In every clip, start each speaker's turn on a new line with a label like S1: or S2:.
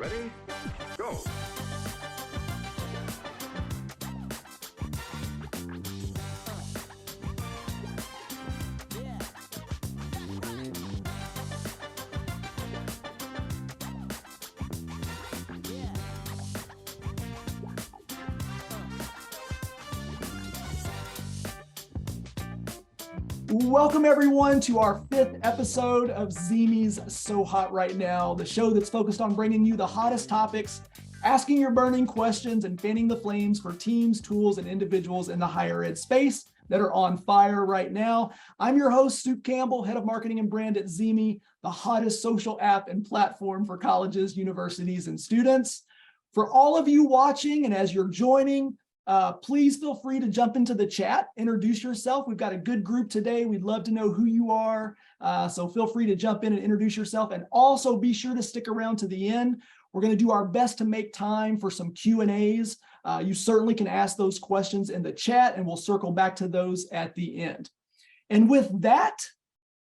S1: Ready? Go!
S2: Welcome everyone to our 5th episode of Zimi's So Hot Right Now, the show that's focused on bringing you the hottest topics, asking your burning questions, and fanning the flames for teams, tools, and individuals in the higher ed space that are on fire right now. I'm your host, Soup Campbell, head of marketing and brand at Zimi, the hottest social app and platform for colleges, universities, and students. For all of you watching and as you're joining, please feel free to jump into the chat, introduce yourself. We've got a good group today. We'd love to know who you are. So feel free to jump in and introduce yourself, and also be sure to stick around to the end. We're going to do our best to make time for some Q&As. You certainly can ask those questions in the chat, and we'll circle back to those at the end. And with that,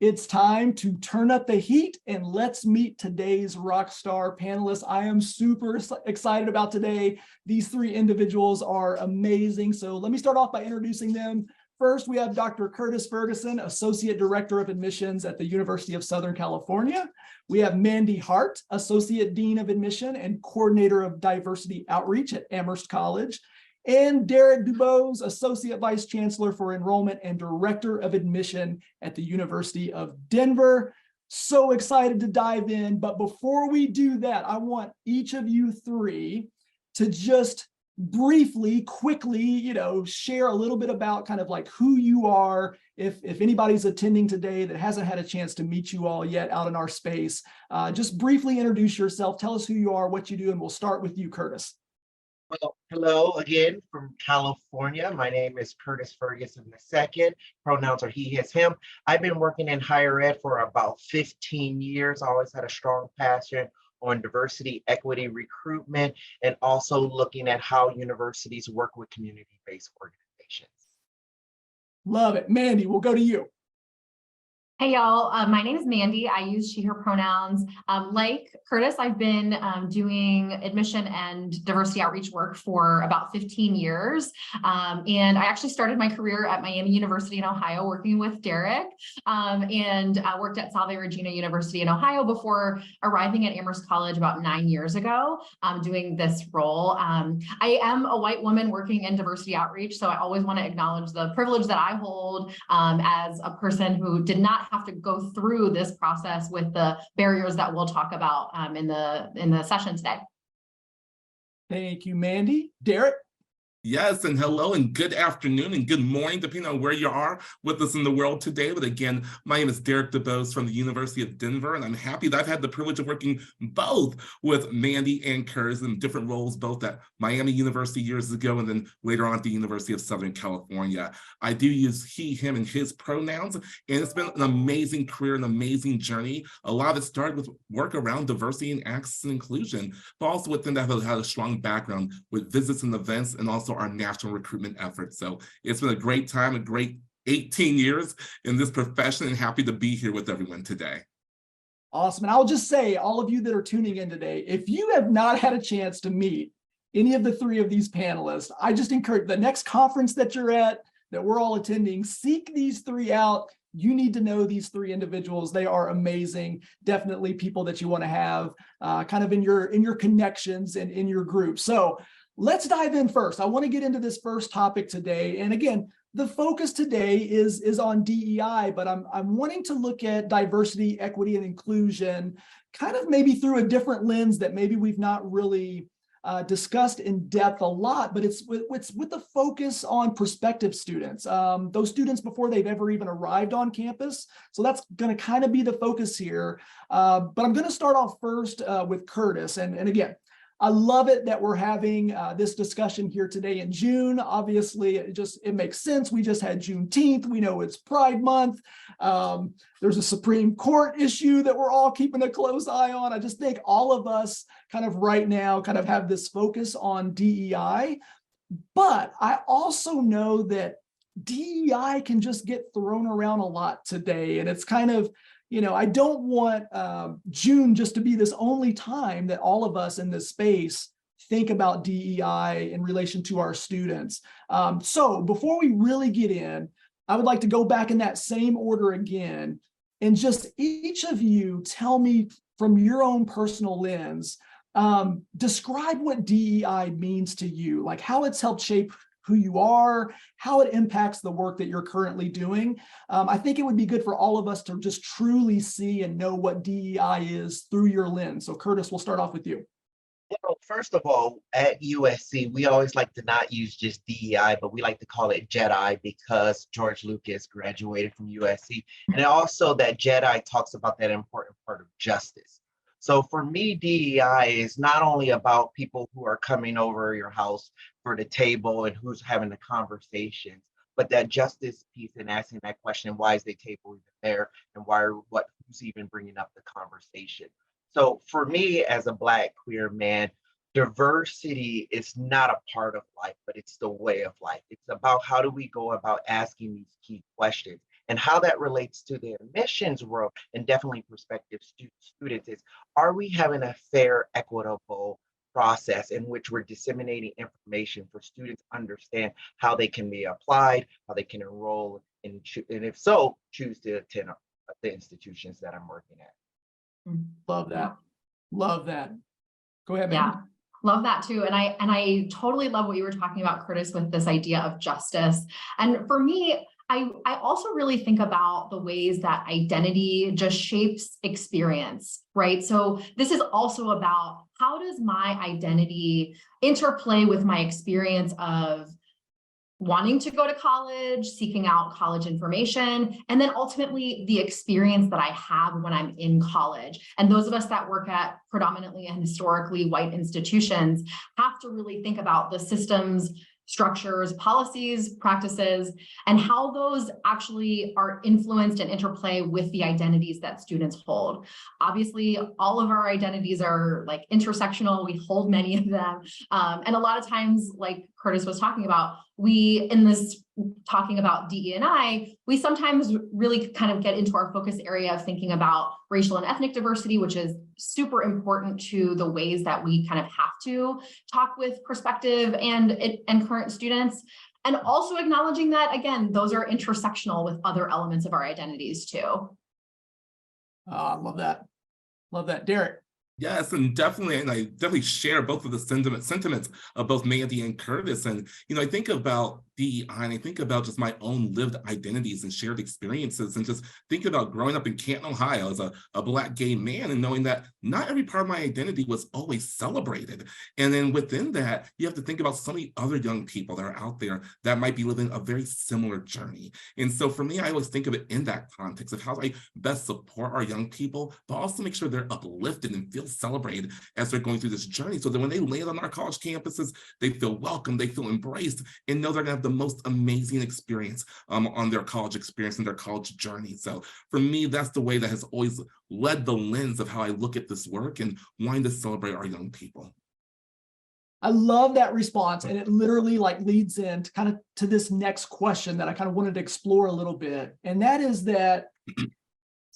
S2: it's time to turn up the heat and let's meet today's rock star panelists. I am super excited about today. These 3 individuals are amazing. So let me start off by introducing them. First, we have Dr. Curtis Ferguson, Associate Director of Admissions at the University of Southern California. We have Mandy Hart, Associate Dean of Admission and Coordinator of Diversity Outreach at Amherst College. And Derek Dubose, Associate Vice Chancellor for Enrollment and Director of Admission at the University of Denver. So excited to dive in. But before we do that, I want each of you 3 to just briefly, quickly, share a little bit about kind of like who you are. If anybody's attending today that hasn't had a chance to meet you all yet out in our space, just briefly introduce yourself, tell us who you are, what you do, and we'll start with you, Curtis.
S3: Well, hello again from California. My name is Curtis Ferguson II. Pronouns are he, his, him. I've been working in higher ed for about 15 years. I always had a strong passion on diversity, equity, recruitment, and also looking at how universities work with community-based organizations.
S2: Love it. Mandy, we'll go to you.
S4: Hey y'all, my name is Mandy. I use she, her pronouns. Like Curtis, I've been doing admission and diversity outreach work for about 15 years. And I actually started my career at Miami University in Ohio working with Derek, and worked at Salve Regina University in Ohio before arriving at Amherst College about 9 years ago, doing this role. I am a white woman working in diversity outreach, so I always want to acknowledge the privilege that I hold as a person who did not have to go through this process with the barriers that we'll talk about in the session today.
S2: Thank you, Mandy. Derek?
S5: Yes, and hello and good afternoon and good morning, depending on where you are with us in the world today. But again, my name is Derek DeBose from the University of Denver, and I'm happy that I've had the privilege of working both with Mandy and Curtis in different roles, both at Miami University years ago and then later on at the University of Southern California. I do use he, him, and his pronouns, and it's been an amazing career, an amazing journey. A lot of it started with work around diversity and access and inclusion, but also within that I've had a strong background with visits and events and also our national recruitment efforts. So it's been a great time, a great 18 years in this profession, and happy to be here with everyone today.
S2: Awesome. And I'll just say, all of you that are tuning in today, if you have not had a chance to meet any of the 3 of these panelists, I just encourage the next conference that you're at, that we're all attending, seek these 3 out. You need to know these 3 individuals. They are amazing. Definitely people that you want to have kind of in your connections and in your group. So let's dive in first. I want to get into this first topic today. And again, the focus today is on DEI, but I'm wanting to look at diversity, equity, and inclusion kind of maybe through a different lens that maybe we've not really discussed in depth a lot, but it's with the focus on prospective students, those students before they've ever even arrived on campus. So that's going to kind of be the focus here. But I'm going to start off first with Curtis. And again, I love it that we're having this discussion here today in June. Obviously, it makes sense. We just had Juneteenth. We know it's Pride Month. There's a Supreme Court issue that we're all keeping a close eye on. I just think all of us kind of right now kind of have this focus on DEI. But I also know that DEI can just get thrown around a lot today. And it's kind of, I don't want June just to be this only time that all of us in this space think about DEI in relation to our students. So before we really get in, I would like to go back in that same order again, and just each of you tell me from your own personal lens, describe what DEI means to you, like how it's helped shape who you are, how it impacts the work that you're currently doing. I think it would be good for all of us to just truly see and know what DEI is through your lens. So Curtis, we'll start off with you.
S3: Well, first of all, at USC, we always like to not use just DEI, but we like to call it JEDI because George Lucas graduated from USC. And also that JEDI talks about that important part of justice. So for me, DEI is not only about people who are coming over your house for the table and who's having the conversations, but that justice piece and asking that question, why is the table even there? And who's even bringing up the conversation? So for me, as a Black queer man, diversity is not a part of life, but it's the way of life. It's about how do we go about asking these key questions, and how that relates to the admissions world and definitely prospective students is, are we having a fair, equitable process in which we're disseminating information for students to understand how they can be applied, how they can enroll, and if so, choose to attend the institutions that I'm working at.
S2: Love that. Love that. Go ahead,
S4: Yeah.
S2: Mandy.
S4: Love that too. And I totally love what you were talking about, Curtis, with this idea of justice. And for me, I also really think about the ways that identity just shapes experience, right? So this is also about, how does my identity interplay with my experience of wanting to go to college, seeking out college information, and then ultimately the experience that I have when I'm in college. And those of us that work at predominantly and historically white institutions have to really think about the systems, structures, policies, practices, and how those actually are influenced and interplay with the identities that students hold. Obviously, all of our identities are like intersectional. We hold many of them. And a lot of times, like Curtis was talking about, we, in this talking about DE&I, we sometimes really kind of get into our focus area of thinking about racial and ethnic diversity, which is super important to the ways that we kind of have to talk with prospective and current students. And also acknowledging that, again, those are intersectional with other elements of our identities too.
S2: Love that. Love that. Derek.
S5: Yes, and I definitely share both of the sentiments of both Mandy and Curtis. And, I think about DEI, and I think about just my own lived identities and shared experiences, and just think about growing up in Canton, Ohio as a Black gay man, and knowing that not every part of my identity was always celebrated. And then within that, you have to think about so many other young people that are out there that might be living a very similar journey. And so for me, I always think of it in that context of how do I best support our young people, but also make sure they're uplifted and feel celebrated as they're going through this journey, so that when they land on our college campuses, they feel welcome, they feel embraced, and know they're gonna have the most amazing experience on their college experience and their college journey. So for me, that's the way that has always led the lens of how I look at this work and wanting to celebrate our young people.
S2: I love that response, and it literally leads in to kind of to this next question that I kind of wanted to explore a little bit, and that is that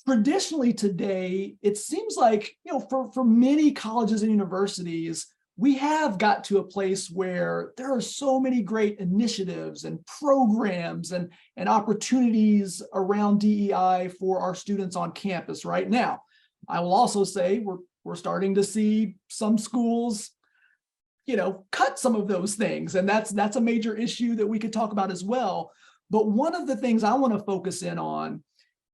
S2: traditionally today, it seems like, for many colleges and universities, we have got to a place where there are so many great initiatives and programs and opportunities around DEI for our students on campus right now. I will also say we're starting to see some schools, cut some of those things, and that's a major issue that we could talk about as well. But one of the things I want to focus in on,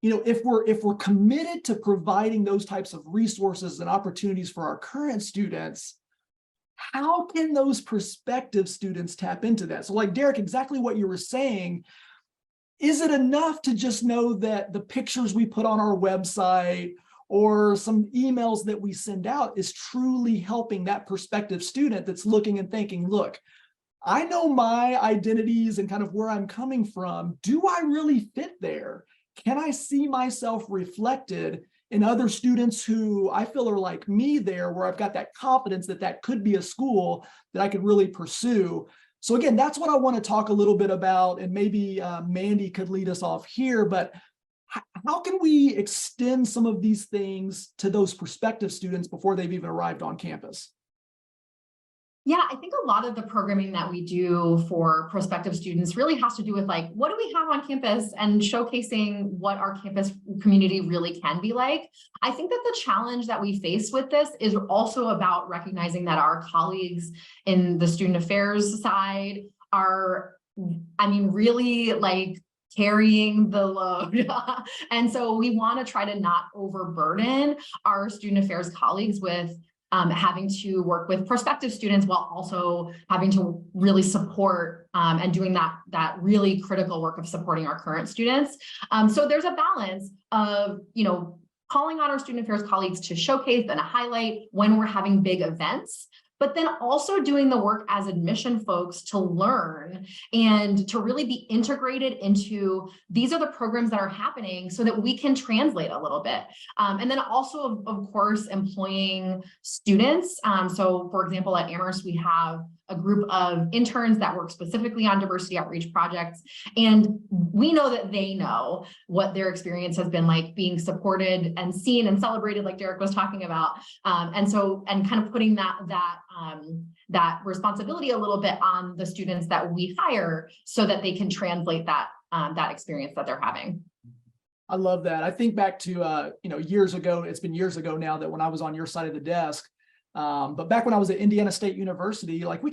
S2: if we're committed to providing those types of resources and opportunities for our current students, how can those prospective students tap into that? So like Derek, exactly what you were saying, is it enough to just know that the pictures we put on our website or some emails that we send out is truly helping that prospective student that's looking and thinking, look, I know my identities and kind of where I'm coming from. Do I really fit there? Can I see myself reflected in other students who I feel are like me there, where I've got that confidence that that could be a school that I could really pursue? So again, that's what I want to talk a little bit about, and maybe Mandy could lead us off here, but how can we extend some of these things to those prospective students before they've even arrived on campus?
S4: Yeah, I think a lot of the programming that we do for prospective students really has to do with like, what do we have on campus and showcasing what our campus community really can be like. I think that the challenge that we face with this is also about recognizing that our colleagues in the student affairs side are, I mean, really like carrying the load. And so we want to try to not overburden our student affairs colleagues with having to work with prospective students while also having to really support and doing that really critical work of supporting our current students. So there's a balance of, calling on our student affairs colleagues to showcase and highlight when we're having big events, but then also doing the work as admission folks to learn and to really be integrated into these are the programs that are happening so that we can translate a little bit. And then also, of course, employing students. So for example, at Amherst, we have a group of interns that work specifically on diversity outreach projects. And we know that they know what their experience has been like being supported and seen and celebrated, like Derek was talking about. And kind of putting that responsibility a little bit on the students that we hire so that they can translate that experience that they're having.
S2: I love that. I think back to, years ago, it's been years ago now that when I was on your side of the desk, but back when I was at Indiana State University, like we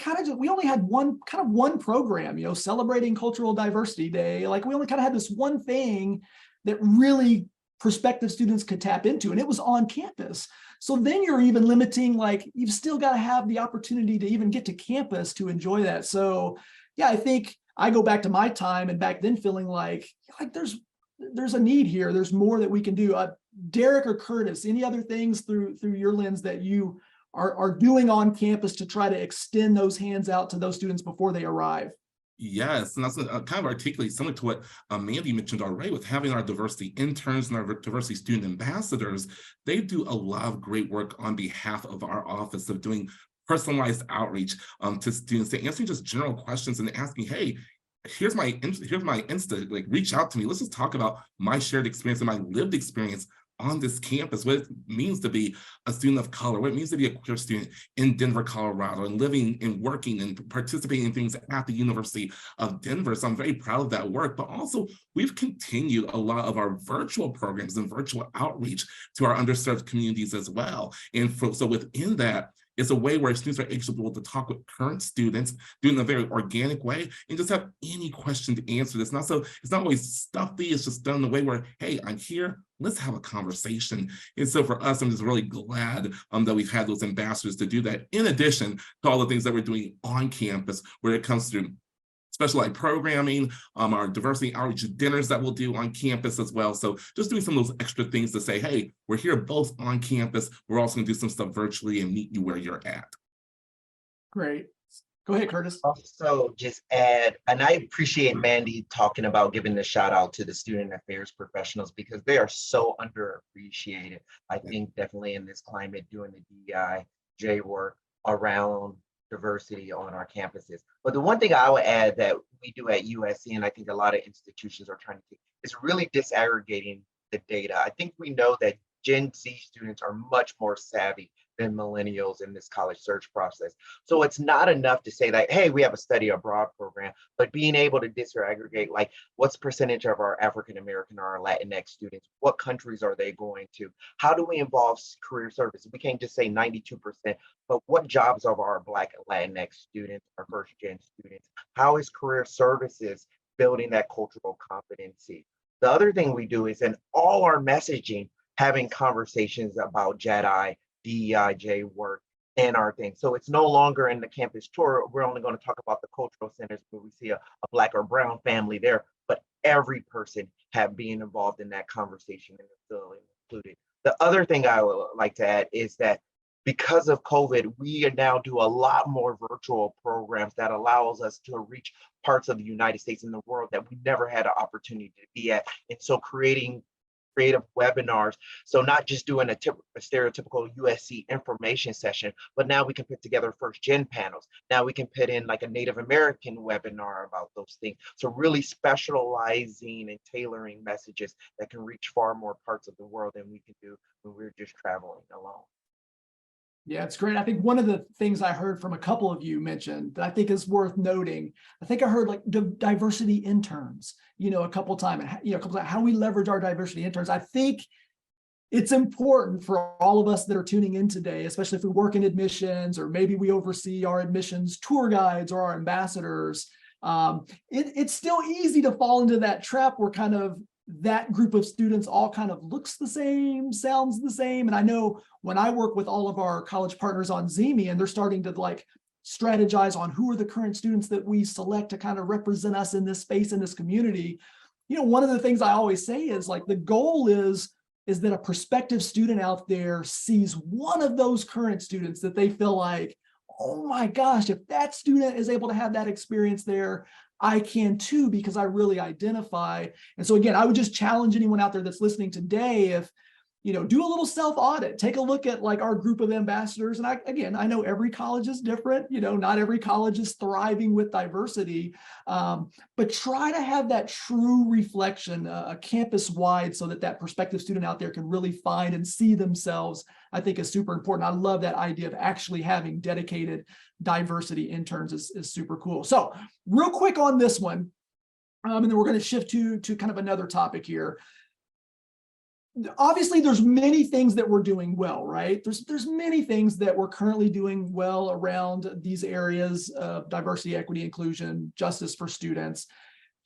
S2: only had one program, celebrating Cultural Diversity Day. Like we only kind of had this one thing that really prospective students could tap into, and it was on campus. So then you're even limiting, like you've still got to have the opportunity to even get to campus to enjoy that. So yeah, I think I go back to my time and back then feeling like there's a need here. There's more that we can do. Derek or Curtis, any other things through your lens that you are doing on campus to try to extend those hands out to those students before they arrive?
S5: Yes, and that's kind of articulate similar to what Mandy mentioned already with having our diversity interns and our diversity student ambassadors. They do a lot of great work on behalf of our office of doing personalized outreach to students, to answering just general questions and asking, hey, here's my Insta, like reach out to me. Let's just talk about my shared experience and my lived experience on this campus, what it means to be a student of color, what it means to be a queer student in Denver, Colorado, and living and working and participating in things at the University of Denver. So I'm very proud of that work, but also we've continued a lot of our virtual programs and virtual outreach to our underserved communities as well. And so within that, it's a way where students are able to talk with current students, do it in a very organic way, and just have any question to answer. It's not always stuffy. It's just done in a way where, hey, I'm here. Let's have a conversation. And so for us, I'm just really glad that we've had those ambassadors to do that, in addition to all the things that we're doing on campus, where it comes to special ed programming, our diversity outreach dinners that we'll do on campus as well. So just doing some of those extra things to say, hey, we're here both on campus. We're also gonna do some stuff virtually and meet you where you're at.
S2: Great. Go ahead, Curtis.
S3: Also, just add, and I appreciate Mandy talking about giving the shout out to the student affairs professionals because they are so underappreciated. I think definitely in this climate doing the DEI work around diversity on our campuses. But the one thing I would add that we do at USC, and I think a lot of institutions are trying to do, is really disaggregating the data. I think we know that Gen Z students are much more savvy than millennials in this college search process. So it's not enough to say that, hey, we have a study abroad program, but being able to disaggregate, like what's percentage of our African-American or our Latinx students, what countries are they going to? How do we involve career services? We can't just say 92%, but what jobs of our Black Latinx students, our first gen students? How is career services building that cultural competency? The other thing we do is in all our messaging, having conversations about JEDI, DEI work, and our thing. So it's no longer in the campus tour, we're only going to talk about the cultural centers where we see a Black or brown family there, but every person being involved in that conversation and still included. The other thing I would like to add is that because of COVID, we now do a lot more virtual programs that allows us to reach parts of the United States and the world that we never had an opportunity to be at. And so creating creative webinars. So not just doing a stereotypical USC information session, but now we can put together first gen panels. Now we can put in like a Native American webinar about those things. So really specializing and tailoring messages that can reach far more parts of the world than we can do when we're just traveling alone.
S2: Yeah, it's great. I think one of the things I heard from a couple of you mentioned that I think is worth noting, I think I heard like diversity interns, a couple of times, how we leverage our diversity interns. I think it's important for all of us that are tuning in today, especially if we work in admissions, or maybe we oversee our admissions tour guides or our ambassadors. It's still easy to fall into that trap where kind of that group of students all kind of looks the same, sounds the same. And I know when I work with all of our college partners on ZME and they're starting to like strategize on who are the current students that we select to kind of represent us in this space, in this community, one of the things I always say is like the goal is that a prospective student out there sees one of those current students that they feel like, oh my gosh, if that student is able to have that experience there, I can too, because I really identify. And so again, I would just challenge anyone out there that's listening today, if, do a little self-audit, take a look at like our group of ambassadors. And I know every college is different, not every college is thriving with diversity, but try to have that true reflection, campus-wide, so that prospective student out there can really find and see themselves, I think is super important. I love that idea of actually having dedicated diversity interns is super cool. So real quick on this one, and then we're going to shift to kind of another topic here. Obviously, there's many things that we're doing well, right? There's many things that we're currently doing well around these areas of diversity, equity, inclusion, justice for students.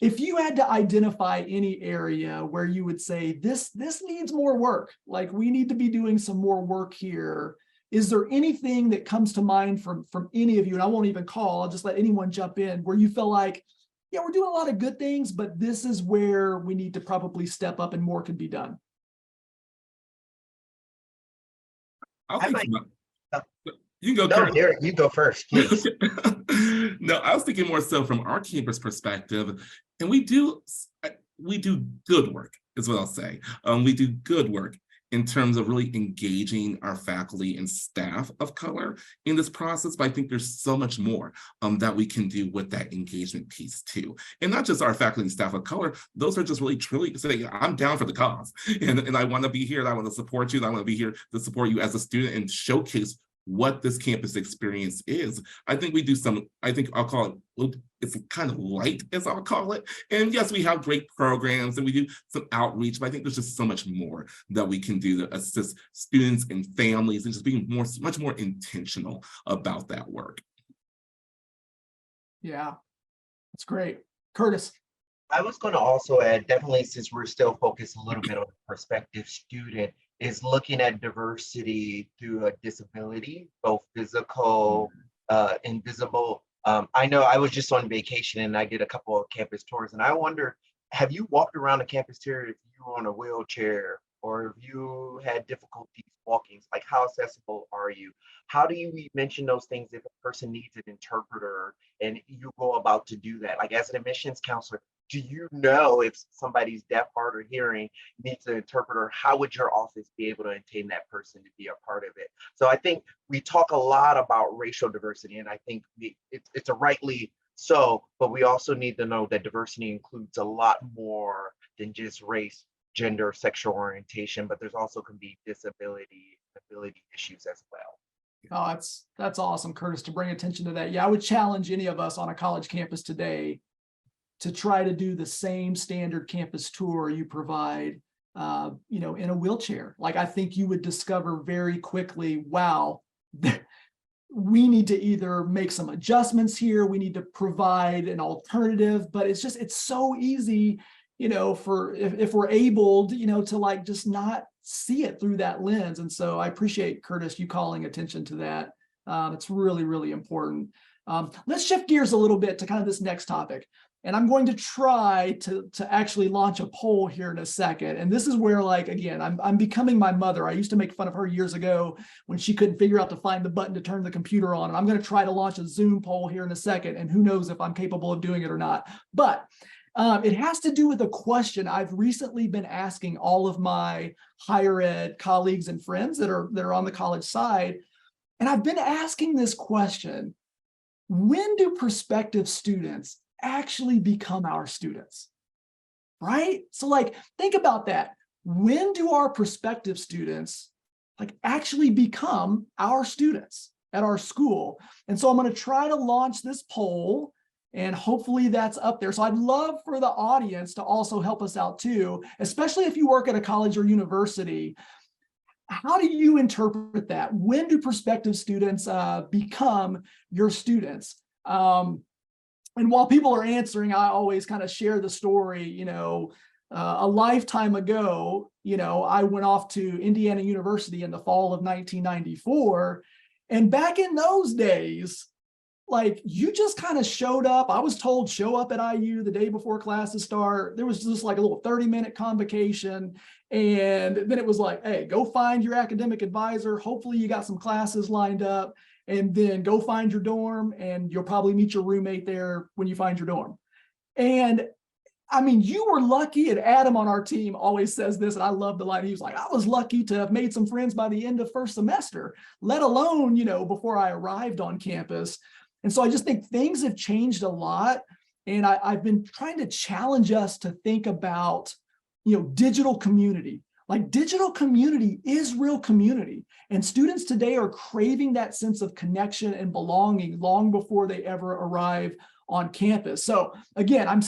S2: If you had to identify any area where you would say this needs more work, like we need to be doing some more work here, is there anything that comes to mind from any of you? And I won't even call, I'll just let anyone jump in, where you feel like, yeah, we're doing a lot of good things, but this is where we need to probably step up and more can be done.
S5: You can go.
S3: No, Derek, you go first, please.
S5: No, I was thinking more so from our campus perspective, and we do good work, is what I'll say. We do good work in terms of really engaging our faculty and staff of color in this process, but I think there's so much more that we can do with that engagement piece too. And not just our faculty and staff of color, those are just really truly saying, I'm down for the cause, and I wanna be here, and I wanna support you, and I wanna be here to support you as a student and showcase what this campus experience is. I think we do I'll call it, it's kind of light, as I'll call it. And yes, we have great programs and we do some outreach, but I think there's just so much more that we can do to assist students and families and just being much more intentional about that work.
S2: Yeah, that's great. Curtis.
S3: I was going to also add, definitely, since we're still focused a little bit on the prospective student, is looking at diversity through a disability, both physical, invisible. I know I was just on vacation and I did a couple of campus tours, and I wonder, have you walked around a campus tour if you were on a wheelchair or if you had difficulties walking? Like, how accessible are you? How do you mention those things if a person needs an interpreter and you go about to do that? Like, as an admissions counselor, do you know if somebody's deaf, hard, or hearing needs an interpreter? How would your office be able to attain that person to be a part of it? So I think we talk a lot about racial diversity, and I think it's a rightly so, but we also need to know that diversity includes a lot more than just race, gender, sexual orientation, but there's also can be disability, ability issues as well.
S2: Oh, that's awesome, Curtis, to bring attention to that. Yeah, I would challenge any of us on a college campus today to try to do the same standard campus tour you provide, in a wheelchair. Like, I think you would discover very quickly, wow, we need to either make some adjustments here, we need to provide an alternative, but it's so easy, for if we're able, to like just not see it through that lens. And so I appreciate, Curtis, you calling attention to that. It's really, really important. Let's shift gears a little bit to kind of this next topic. And I'm going to try to actually launch a poll here in a second. And this is where, like, again, I'm becoming my mother. I used to make fun of her years ago when she couldn't figure out to find the button to turn the computer on. And I'm going to try to launch a Zoom poll here in a second. And who knows if I'm capable of doing it or not. But It has to do with a question I've recently been asking all of my higher ed colleagues and friends that are on the college side. And I've been asking this question: when do prospective students actually become our students? Right? So like, think about that. When do our prospective students like actually become our students at our school? And so I'm going to try to launch this poll, and hopefully that's up there. So I'd love for the audience to also help us out too, especially if you work at a college or university. How do you interpret that? When do prospective students become your students? And while people are answering, I always kind of share the story, a lifetime ago, I went off to Indiana University in the fall of 1994. And back in those days, like, you just kind of showed up. I was told, show up at IU the day before classes start. There was just like a little 30-minute convocation. And then it was like, hey, go find your academic advisor. Hopefully you got some classes lined up, and then go find your dorm, and you'll probably meet your roommate there when you find your dorm. And I mean, you were lucky, and Adam on our team always says this, and I love the line. He was like, I was lucky to have made some friends by the end of first semester, let alone, before I arrived on campus. And so I just think things have changed a lot. And I've been trying to challenge us to think about, digital community. Like, digital community is real community. And students today are craving that sense of connection and belonging long before they ever arrive on campus. So again, I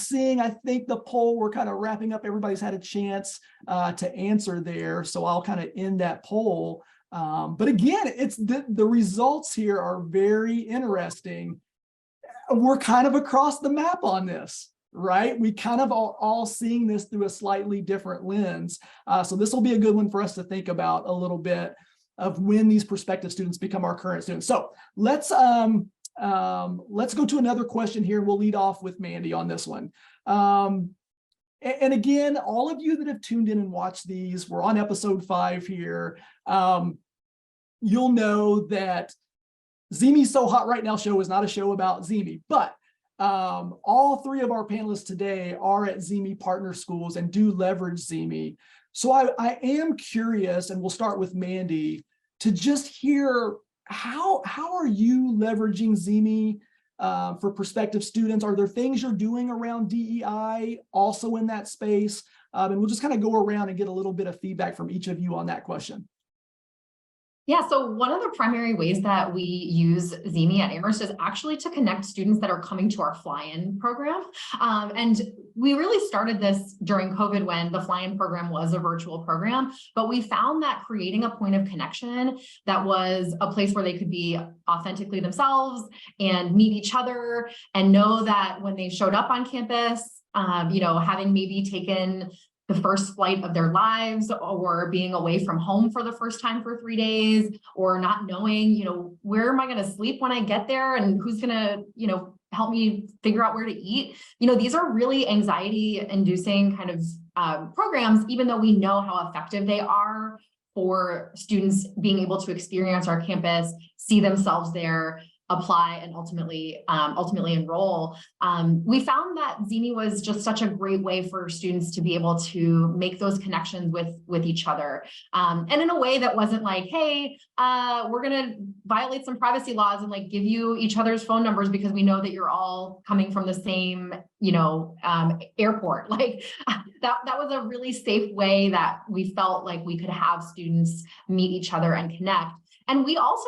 S2: think the poll, we're kind of wrapping up. Everybody's had a chance to answer there. So I'll kind of end that poll. But again, it's the results here are very interesting. We're kind of across the map on this, right? We kind of are all seeing this through a slightly different lens. So this will be a good one for us to think about a little bit of when these prospective students become our current students. So let's go to another question here. We'll lead off with Mandy on this one. And again, all of you that have tuned in and watched these, we're on episode 5 here. You'll know that Zimi's So Hot Right Now show is not a show about Zimi, but all 3 of our panelists today are at Zimi partner schools and do leverage Zimi. So I am curious, and we'll start with Mandy, to just hear how are you leveraging Zimi for prospective students? Are there things you're doing around DEI also in that space? And we'll just kind of go around and get a little bit of feedback from each of you on that question.
S4: Yeah, so one of the primary ways that we use Zimi at Amherst is actually to connect students that are coming to our fly-in program. And we really started this during COVID when the fly-in program was a virtual program, but we found that creating a point of connection that was a place where they could be authentically themselves and meet each other and know that when they showed up on campus, having maybe taken the first flight of their lives, or being away from home for the first time for 3 days, or not knowing, where am I going to sleep when I get there, and who's going to, help me figure out where to eat. These are really anxiety inducing kind of programs, even though we know how effective they are for students being able to experience our campus, see themselves there, apply, and ultimately enroll. We found that Zimi was just such a great way for students to be able to make those connections with each other. And in a way that wasn't like, hey, we're gonna violate some privacy laws and like give you each other's phone numbers because we know that you're all coming from the same, airport. Like that was a really safe way that we felt like we could have students meet each other and connect. And we also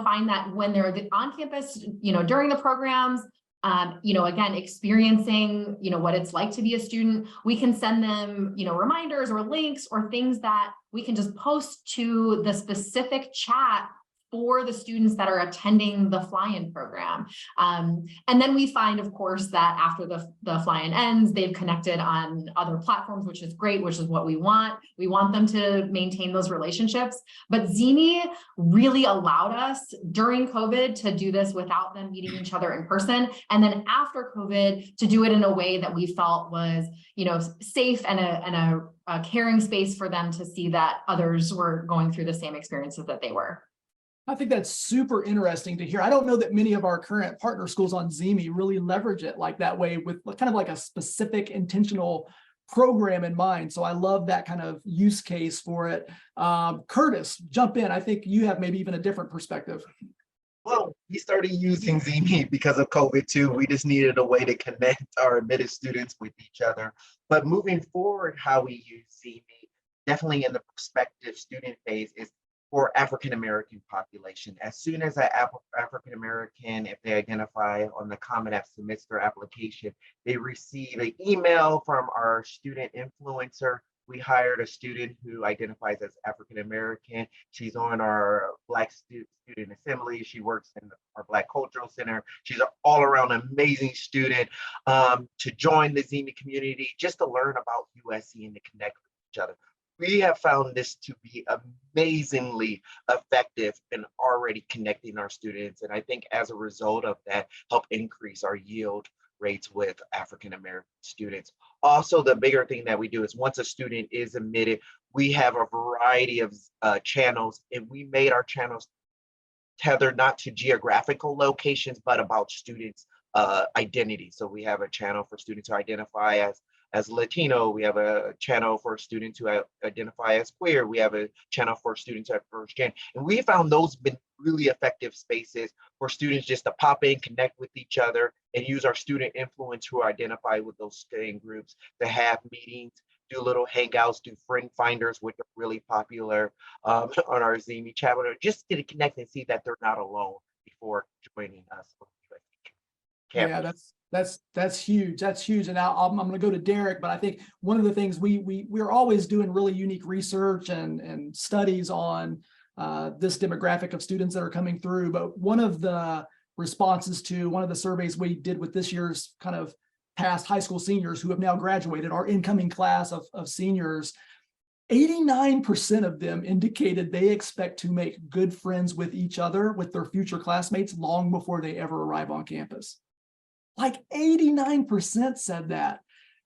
S4: find that when they're on campus, during the programs, again, experiencing, what it's like to be a student, we can send them, reminders or links or things that we can just post to the specific chat for the students that are attending the fly-in program. And then we find, of course, that after the fly-in ends, they've connected on other platforms, which is great, which is what we want. We want them to maintain those relationships. But Zimi really allowed us during COVID to do this without them meeting each other in person. And then after COVID, to do it in a way that we felt was, safe and a caring space for them to see that others were going through the same experiences that they were.
S2: I think that's super interesting to hear. I don't know that many of our current partner schools on Zemi really leverage it like that way with kind of like a specific intentional program in mind. So I love that kind of use case for it. Curtis, jump in. I think you have maybe even a different perspective.
S3: Well, we started using Zeme because of COVID too. We just needed a way to connect our admitted students with each other. But moving forward, how we use Zeme, definitely in the prospective student phase, is for African American population. As soon as an African American, if they identify on the Common App, submits their application, they receive an email from our student influencer. We hired a student who identifies as African American. She's on our Black Student Assembly. She works in our Black Cultural Center. She's an all-around amazing student to join the Zeme community, just to learn about USC and to connect with each other. We have found this to be amazingly effective in already connecting our students. And I think as a result of that, help increase our yield rates with African American students. Also, the bigger thing that we do is once a student is admitted, we have a variety of channels, and we made our channels tethered not to geographical locations, but about students' identity. So we have a channel for students who identify as Latino. We have a channel for students who identify as queer. We have a channel for students at first gen. And we found those been really effective spaces for students just to pop in, connect with each other, and use our student influence who identify with those studying groups to have meetings, do little hangouts, do friend finders, which are really popular on our Zeme channel, just to connect and see that they're not alone before joining us.
S2: Yeah, that's huge. That's huge. And now I'm going to go to Derek, but I think one of the things we're always doing really unique research and studies on this demographic of students that are coming through. But one of the responses to one of the surveys we did with this year's kind of past high school seniors who have now graduated, our incoming class of seniors, 89% of them indicated they expect to make good friends with each other, with their future classmates, long before they ever arrive on campus. Like 89% said that.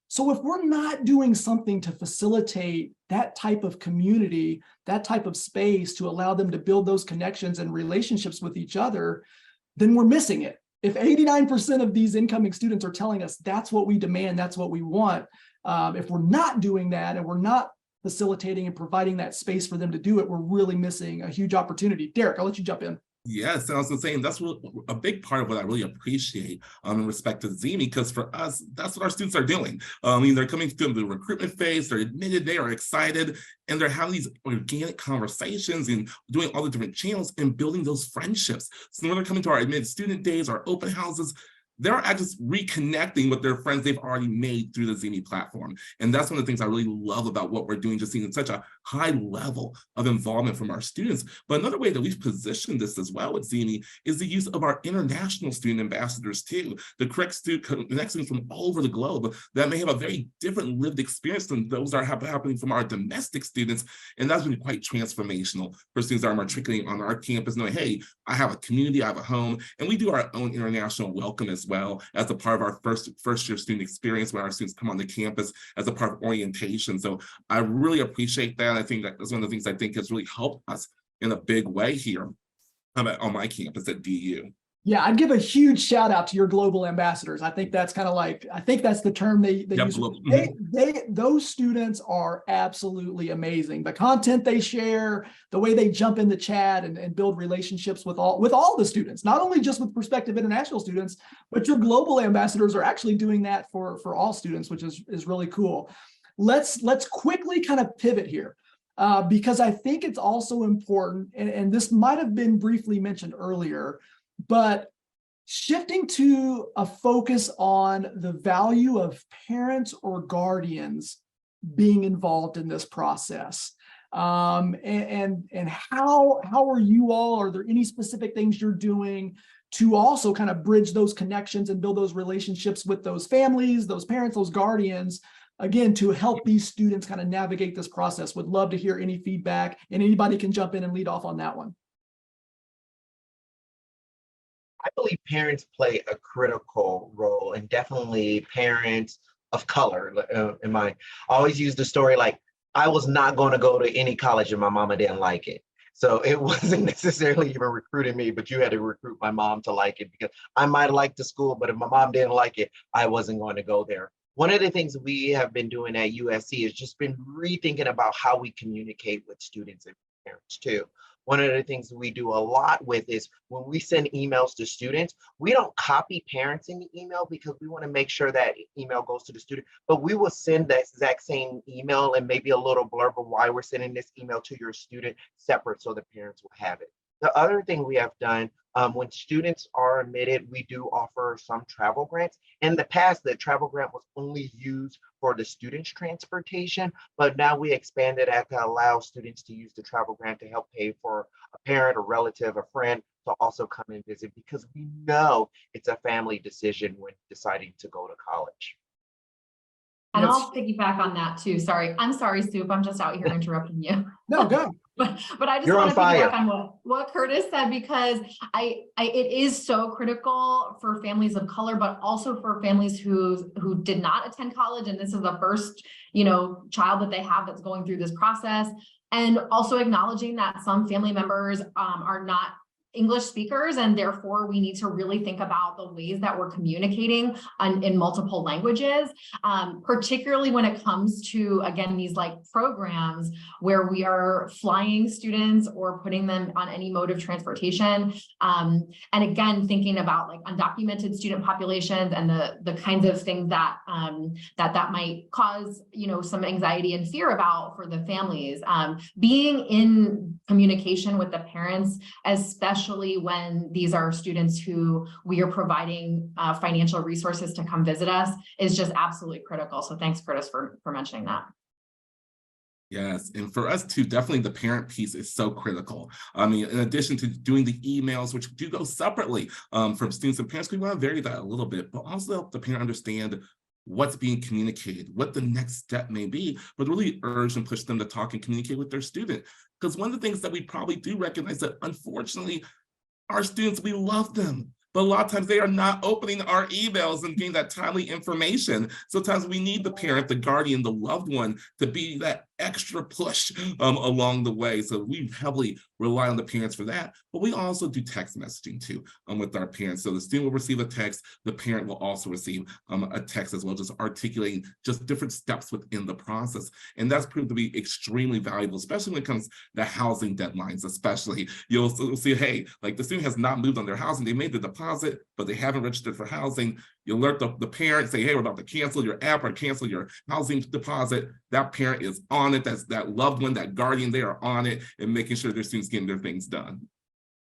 S2: So if we're not doing something to facilitate that type of community, that type of space to allow them to build those connections and relationships with each other, then we're missing it. If 89% of these incoming students are telling us that's what we demand, that's what we want, if we're not doing that and we're not facilitating and providing that space for them to do it, we're really missing a huge opportunity. Derek, I'll let you jump in.
S5: Yes, and I was saying that's a big part of what I really appreciate in respect to Zeme, because for us, that's what our students are doing. They're coming through the recruitment phase, they're admitted, they are excited, and they're having these organic conversations and doing all the different channels and building those friendships. So when they're coming to our admitted student days, our open houses, they're just reconnecting with their friends they've already made through the Zeme platform. And that's one of the things I really love about what we're doing, just seeing such a high level of involvement from our students. But another way that we've positioned this as well at Zeme is the use of our international student ambassadors too, the correct students from all over the globe that may have a very different lived experience than those that are happening from our domestic students. And that's been quite transformational for students that are matriculating on our campus, knowing, hey, I have a community, I have a home, and we do our own international welcome as well as a part of our first year student experience when our students come on the campus as a part of orientation. So I really appreciate that. I think that's one of the things I think has really helped us in a big way here on my campus at DU.
S2: Yeah, I'd give a huge shout out to your global ambassadors. I think that's kind of like, I think that's the term they use. Those students are absolutely amazing. The content they share, the way they jump in the chat and build relationships with all the students, not only just with prospective international students, but your global ambassadors are actually doing that for all students, which is really cool. Let's quickly kind of pivot here. Because I think it's also important, and this might have been briefly mentioned earlier, but shifting to a focus on the value of parents or guardians being involved in this process. And how are you all, are there any specific things you're doing to also kind of bridge those connections and build those relationships with those families, those parents, those guardians, again, to help these students kind of navigate this process? Would love to hear any feedback, and anybody can jump in and lead off on that one.
S3: I believe parents play a critical role, and definitely parents of color. I always use the story like, I was not going to go to any college and my mama didn't like it. So it wasn't necessarily even recruiting me, but you had to recruit my mom to like it, because I might have liked the school, but if my mom didn't like it, I wasn't going to go there. One of the things we have been doing at USC is just been rethinking about how we communicate with students and parents too. One of the things we do a lot with is when we send emails to students, we don't copy parents in the email because we want to make sure that email goes to the student, but we will send that exact same email and maybe a little blurb of why we're sending this email to your student separate so the parents will have it. The other thing we have done, when students are admitted, we do offer some travel grants. In the past, the travel grant was only used for the students' transportation, but now we expanded that to allow students to use the travel grant to help pay for a parent, a relative, a friend to also come and visit, because we know it's a family decision when deciding to go to college.
S4: And I'll piggyback on that too. Sorry. I'm sorry, Soup. I'm just out here interrupting you.
S2: No, go.
S4: But I just
S3: You're
S4: want
S3: on
S4: to piggyback
S3: fire.
S4: on what Curtis said, because it is so critical for families of color, but also for families who did not attend college, and this is the first, child that they have that's going through this process. And also acknowledging that some family members are not English speakers, and therefore we need to really think about the ways that we're communicating in multiple languages, particularly when it comes to, again, these like programs where we are flying students or putting them on any mode of transportation. And again, thinking about like undocumented student populations and the kinds of things that that might cause, some anxiety and fear about for the families. Being in communication with the parents, especially when these are students who we are providing financial resources to come visit us, is just absolutely critical. So thanks, Curtis, for mentioning that.
S5: Yes, and for us too, definitely the parent piece is so critical. I mean, in addition to doing the emails, which do go separately from students and parents, we want to vary that a little bit, but also help the parent understand what's being communicated, what the next step may be, but really urge and push them to talk and communicate with their student. Because one of the things that we probably do recognize that, unfortunately, our students, we love them, but a lot of times they are not opening our emails and getting that timely information. Sometimes we need the parent, the guardian, the loved one to be that extra push along the way. So we heavily rely on the parents for that, but we also do text messaging too with our parents. So the student will receive a text, the parent will also receive a text as well, just articulating just different steps within the process. And that's proved to be extremely valuable, especially when it comes to housing deadlines, especially. You'll see, hey, like the student has not moved on their housing, they made the deposit, but they haven't registered for housing. You alert the parent, say, hey, we're about to cancel your app or cancel your housing deposit. That parent is on it. That's that loved one, that guardian, they are on it and making sure their students getting their things done.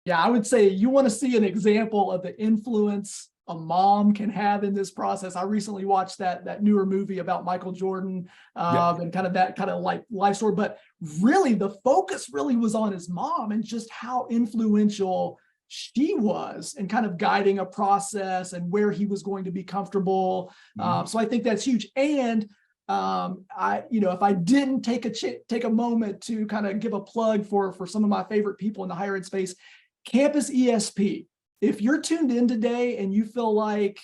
S2: Yeah, I would say you want to see an example of the influence a mom can have in this process. I recently watched that newer movie about Michael Jordan and kind of like life story, but really the focus really was on his mom and just how influential she was in kind of guiding a process and where he was going to be comfortable. So I think that's huge. And if I didn't take a moment to kind of give a plug for some of my favorite people in the higher ed space, Campus ESP. If you're tuned in today and you feel like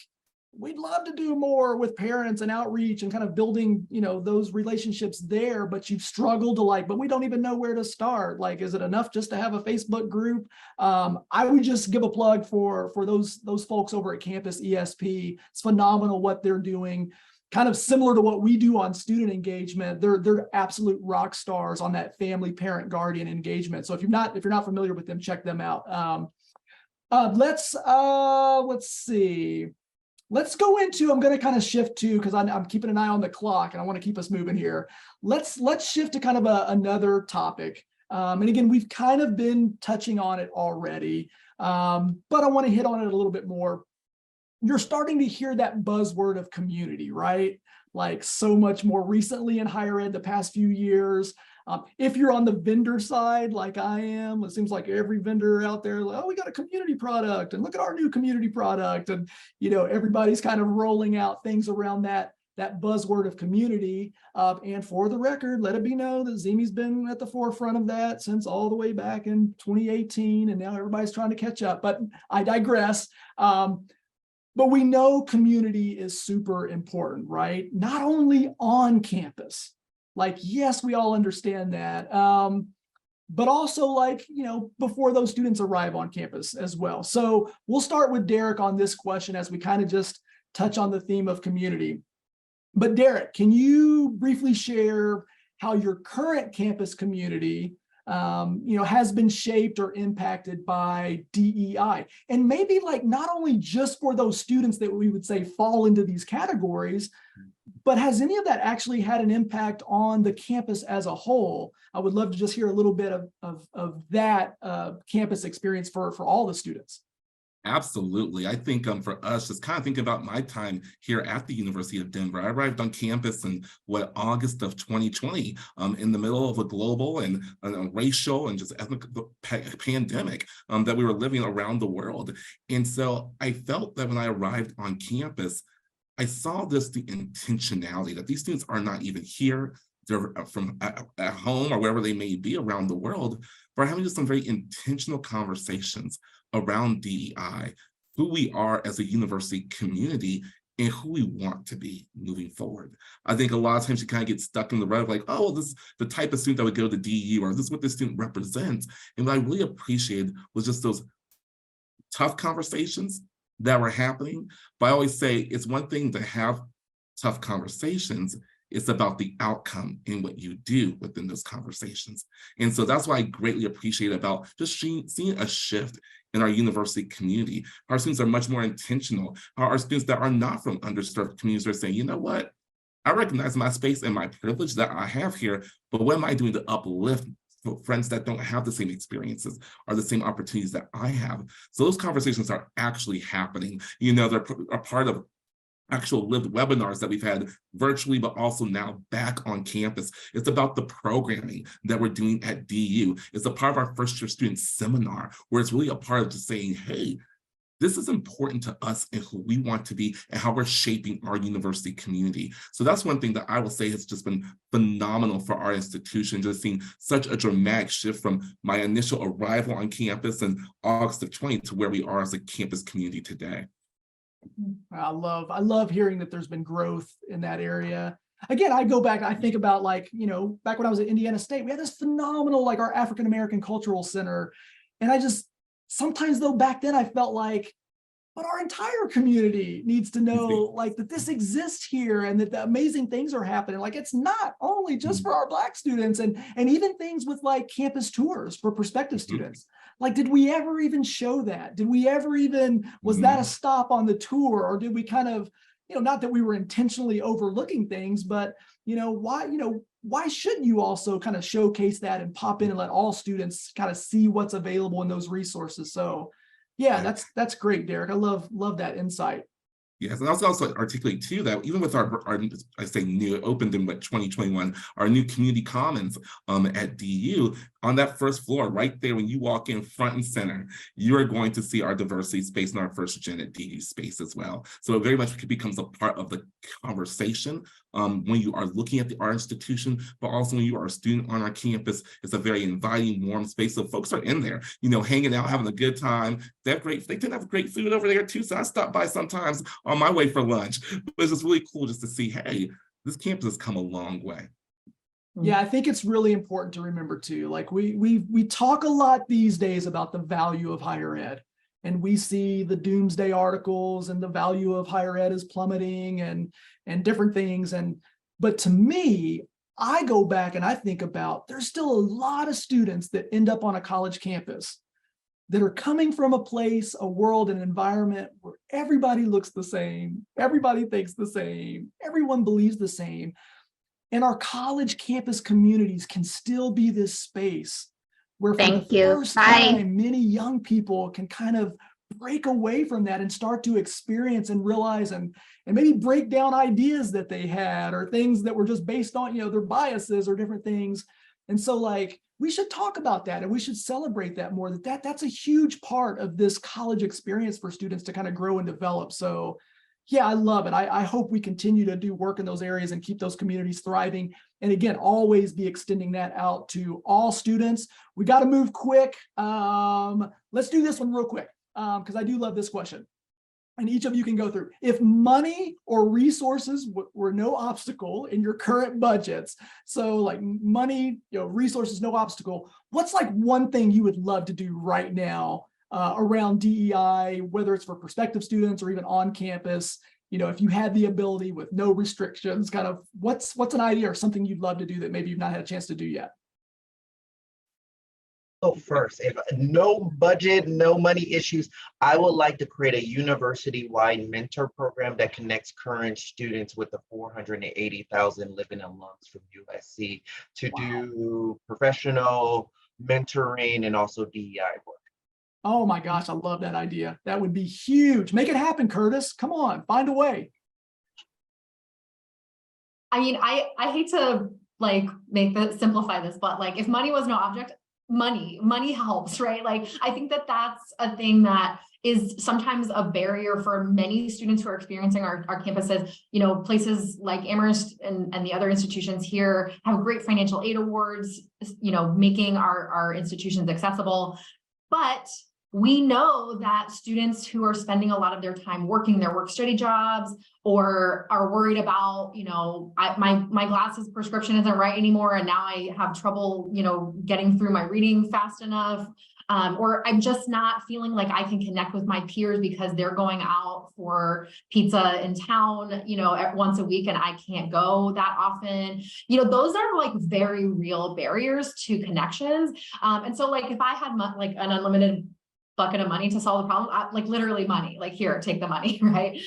S2: we'd love to do more with parents and outreach and kind of building, those relationships there, but you've struggled to but we don't even know where to start. Like, is it enough just to have a Facebook group? I would just give a plug for those folks over at Campus ESP. It's phenomenal what they're doing. Kind of similar to what we do on student engagement. They're absolute rock stars on that family, parent, guardian engagement. So if you're not familiar with them, check them out. Let's see. Let's go into, I'm going to kind of shift to, because I'm keeping an eye on the clock and I want to keep us moving here. Let's shift to kind of another topic. And again, we've kind of been touching on it already, but I want to hit on it a little bit more. You're starting to hear that buzzword of community, right? Like so much more recently in higher ed the past few years. If you're on the vendor side, like I am, it seems like every vendor out there, like, oh, we got a community product and look at our new community product. And, everybody's kind of rolling out things around that buzzword of community. And for the record, let it be known that Zimi's been at the forefront of that since all the way back in 2018. And now everybody's trying to catch up, but I digress. But we know community is super important, right? Not only on campus. Like, yes, we all understand that. but also like, before those students arrive on campus as well. So we'll start with Derek on this question as we kind of just touch on the theme of community. But Derek, can you briefly share how your current campus community has been shaped or impacted by DEI? And maybe like not only just for those students that we would say fall into these categories, but has any of that actually had an impact on the campus as a whole? I would love to just hear a little bit of that campus experience for all the students.
S5: Absolutely. I think for us, just kind of thinking about my time here at the University of Denver, I arrived on campus in August of 2020, in the middle of a global and racial and just ethnic pandemic that we were living around the world. And so I felt that when I arrived on campus, I saw the intentionality that these students are not even here. They're from at home or wherever they may be around the world, but having just some very intentional conversations around DEI, who we are as a university community, and who we want to be moving forward. I think a lot of times you kind of get stuck in the rut of like, oh, this is the type of student that would go to DU, or this is what this student represents. And what I really appreciated was just those tough conversations that were happening. But I always say it's one thing to have tough conversations. It's about the outcome in what you do within those conversations. And so that's why I greatly appreciate about just seeing a shift in our university community. Our students are much more intentional. Our students that are not from underserved communities are saying, you know what? I recognize my space and my privilege that I have here, but what am I doing to uplift friends that don't have the same experiences or the same opportunities that I have? So those conversations are actually happening. They're a part of actual lived webinars that we've had virtually, but also now back on campus. It's about the programming that we're doing at DU. It's a part of our first year student seminar, where it's really a part of just saying, hey, this is important to us and who we want to be and how we're shaping our university community. So that's one thing that I will say has just been phenomenal for our institution, just seeing such a dramatic shift from my initial arrival on campus in August of 20 to where we are as a campus community today.
S2: I love hearing that there's been growth in that area. Again, I go back, I think about back when I was at Indiana State, we had this phenomenal, our African-American Cultural Center. And I just, sometimes though, back then I felt like, but our entire community needs to know that this exists here and that the amazing things are happening. It's not only just for our Black students and even things with campus tours for prospective students. Did we ever even show that? Did we ever even, was that a stop on the tour? Or did we kind of, not that we were intentionally overlooking things, but why shouldn't you also kind of showcase that and pop in and let all students kind of see what's available in those resources? So yeah, that's great, Derek. I love that insight.
S5: Yes, and I was also articulate too that even with our I say new, opened in 2021, our new community commons at DU, on that first floor, right there, when you walk in front and center, you are going to see our diversity space and our first gen at DU space as well. So it very much becomes a part of the conversation when you are looking at our institution, but also when you are a student on our campus. It's a very inviting, warm space. So folks are in there, hanging out, having a good time. They tend to have great food over there too. So I stop by sometimes on my way for lunch. But it's just really cool just to see, hey, this campus has come a long way.
S2: Yeah, I think it's really important to remember too. We talk a lot these days about the value of higher ed, and we see the doomsday articles and the value of higher ed is plummeting and different things. But to me, I go back and I think about there's still a lot of students that end up on a college campus that are coming from a place, a world, an environment where everybody looks the same, everybody thinks the same, everyone believes the same. And our college campus communities can still be this space where for the first time, many young people can kind of break away from that and start to experience and realize and maybe break down ideas that they had or things that were just based on, their biases or different things. And so we should talk about that and we should celebrate that more, that's a huge part of this college experience for students to kind of grow and develop. So yeah, I love it. I hope we continue to do work in those areas and keep those communities thriving. And again, always be extending that out to all students. We got to move quick. Let's do this one real quick because I do love this question. and each of you can go through. If money or resources were no obstacle in your current budgets, so like money, resources, no obstacle, what's like one thing you would love to do right now around DEI, whether it's for prospective students or even on campus? If you had the ability with no restrictions, kind of what's an idea or something you'd love to do that maybe you've not had a chance to do yet?
S3: So first, if no budget, no money issues, I would like to create a university-wide mentor program that connects current students with the 480,000 living alums from USC to do professional mentoring and also DEI work.
S2: Oh my gosh, I love that idea. That would be huge. Make it happen, Curtis. Come on, find a way.
S4: I mean, I hate to like simplify this, but like if money was no object, money helps, right? Like, I think that that's a thing that is sometimes a barrier for many students who are experiencing our campuses. Places like Amherst and the other institutions here have great financial aid awards, making our institutions accessible. But we know that students who are spending a lot of their time working their work-study jobs or are worried about, my glasses prescription isn't right anymore, and now I have trouble, getting through my reading fast enough, or I'm just not feeling like I can connect with my peers because they're going out for pizza in town, once a week, and I can't go that often. Those are like very real barriers to connections. And so like, if I had like an unlimited bucket of money to solve the problem, like literally money, like here, take the money, right?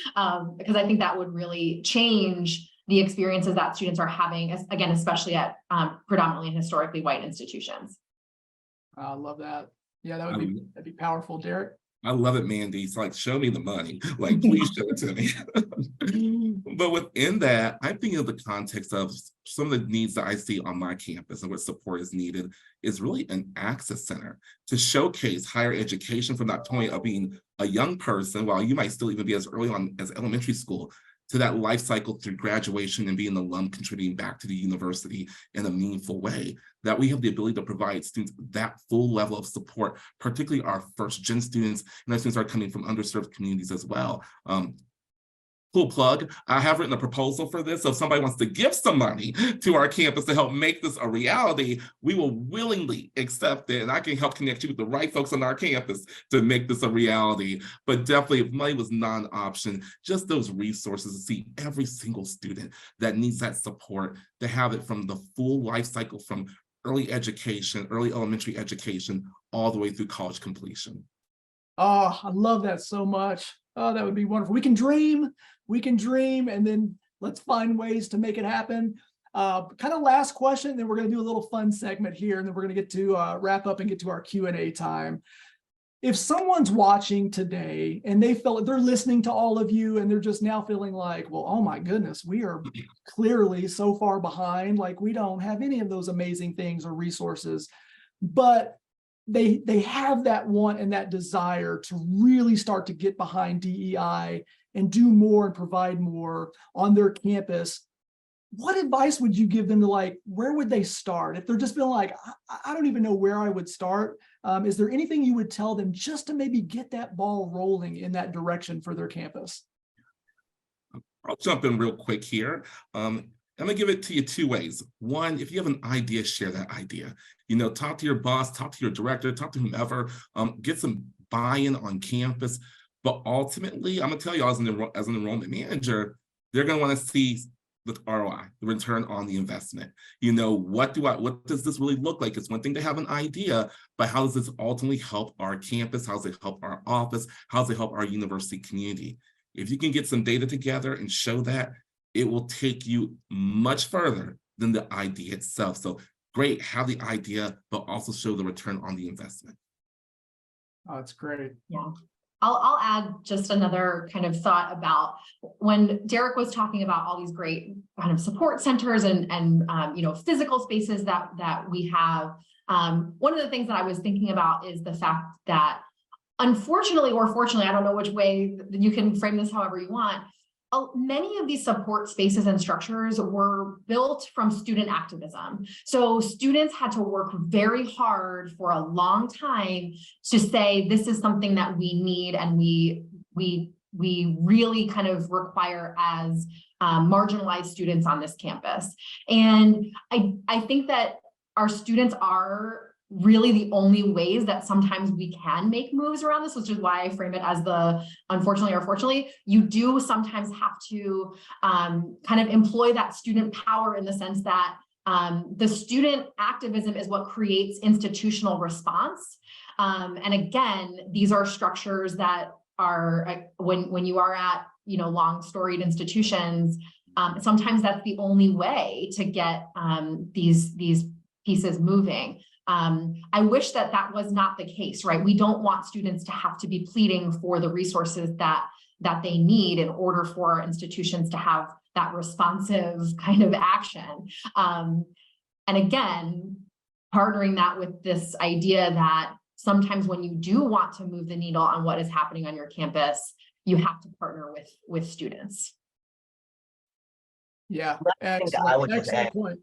S4: Because I think that would really change the experiences that students are having, again, especially at predominantly and historically white institutions.
S2: I love that. Yeah, that'd be powerful. Derek?
S5: I love it, Mandy. It's like, show me the money. Like, please show it to me. But within that, I'm thinking of the context of some of the needs that I see on my campus and what support is needed is really an access center to showcase higher education from that point of being a young person, while you might still even be as early on as elementary school, to that life cycle through graduation and being an alum contributing back to the university in a meaningful way, that we have the ability to provide students that full level of support, particularly our first gen students, and our students are coming from underserved communities as well. Cool plug, I have written a proposal for this. So if somebody wants to give some money to our campus to help make this a reality, we will willingly accept it. And I can help connect you with the right folks on our campus to make this a reality. But definitely, if money was not an option, just those resources to see every single student that needs that support, to have it from the full life cycle, from early education, early elementary education, all the way through college completion.
S2: Oh, I love that so much. Oh, that would be wonderful. We can dream, and then let's find ways to make it happen. Kind of last question, then we're going to do a little fun segment here, and then we're going to get to wrap up and get to our Q&A time. If someone's watching today and they feel they're listening to all of you and they're just now feeling like, well, oh my goodness, we are clearly so far behind, like we don't have any of those amazing things or resources, but they have that want and that desire to really start to get behind DEI and do more and provide more on their campus. What advice would you give them to, like, where would they start? If they're just feeling like, I don't even know where I would start. Is there anything you would tell them just to maybe get that ball rolling in that direction for their campus?
S5: I'll jump in real quick here. I'm gonna give it to you two ways. One, if you have an idea, share that idea. Talk to your boss, talk to your director, talk to whomever, get some buy-in on campus. But ultimately, I'm gonna tell you, as an enrollment manager, they're gonna wanna see the ROI, the return on the investment. What does this really look like? It's one thing to have an idea, but how does this ultimately help our campus? How does it help our office? How does it help our university community? If you can get some data together and show that, it will take you much further than the idea itself. So great, have the idea, but also show the return on the investment.
S2: Oh, that's great.
S4: Yeah. I'll add just another kind of thought about when Derek was talking about all these great kind of support centers and physical spaces that we have. One of the things that I was thinking about is the fact that, unfortunately or fortunately, I don't know which way you can frame this however you want, many of these support spaces and structures were built from student activism. So students had to work very hard for a long time to say, this is something that we need and we we really kind of require as marginalized students on this campus. And I think that our students are really the only ways that sometimes we can make moves around this, which is why I frame it as the unfortunately or fortunately. You do sometimes have to kind of employ that student power in the sense that the student activism is what creates institutional response. And again, these are structures that are when you are at long storied institutions, sometimes that's the only way to get these pieces moving. I wish that that was not the case, right? We don't want students to have to be pleading for the resources that they need in order for our institutions to have that responsive kind of action. And again, partnering that with this idea that sometimes when you do want to move the needle on what is happening on your campus, you have to partner with students.
S2: Yeah,
S3: I
S2: excellent,
S3: would just
S2: excellent
S3: add,
S2: point.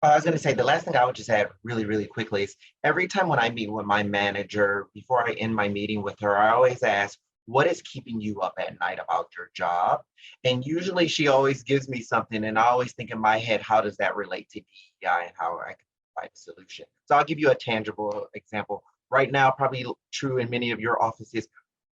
S3: I was going to say, the last thing I would just add really, really quickly is every time when I meet with my manager, before I end my meeting with her, I always ask, what is keeping you up at night about your job? And usually she always gives me something, and I always think in my head, how does that relate to DEI and how I can provide a solution? So I'll give you a tangible example. Right now, probably true in many of your offices,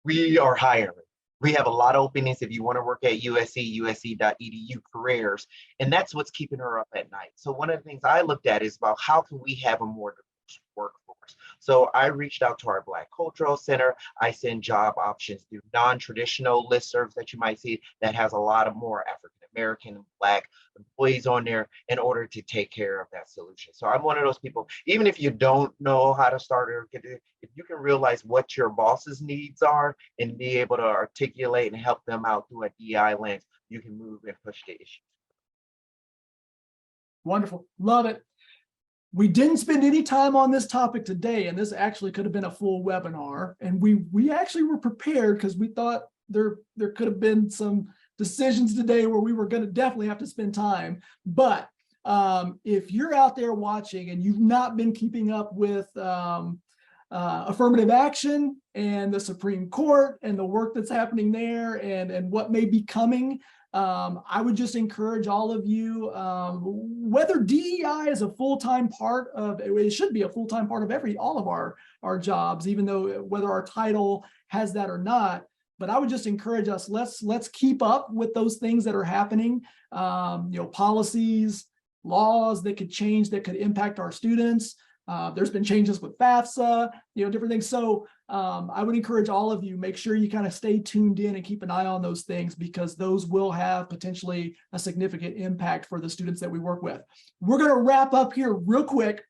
S3: we are hiring. We have a lot of openings if you want to work at USC, usc.edu careers, and that's what's keeping her up at night. So one of the things I looked at is about how can we have a more diverse workforce. So I reached out to our Black Cultural Center. I send job options through non-traditional listservs that you might see that has a lot of more African American and Black employees on there in order to take care of that solution. So I'm one of those people, even if you don't know how to start or get it, if you can realize what your boss's needs are and be able to articulate and help them out through a DI lens, you can move and push the issue.
S2: Wonderful, love it. We didn't spend any time on this topic today, and this actually could have been a full webinar. And we actually were prepared because we thought there could have been some decisions today where we were going to definitely have to spend time. But if you're out there watching and you've not been keeping up with affirmative action and the Supreme Court and the work that's happening there and what may be coming, I would just encourage all of you, whether DEI is a full-time part of, it should be a full-time part of all of our jobs, even though whether our title has that or not. But I would just encourage us, let's keep up with those things that are happening, policies, laws that could change, that could impact our students. There's been changes with FAFSA, different things. So I would encourage all of you, make sure you kind of stay tuned in and keep an eye on those things, because those will have potentially a significant impact for the students that we work with. We're going to wrap up here real quick.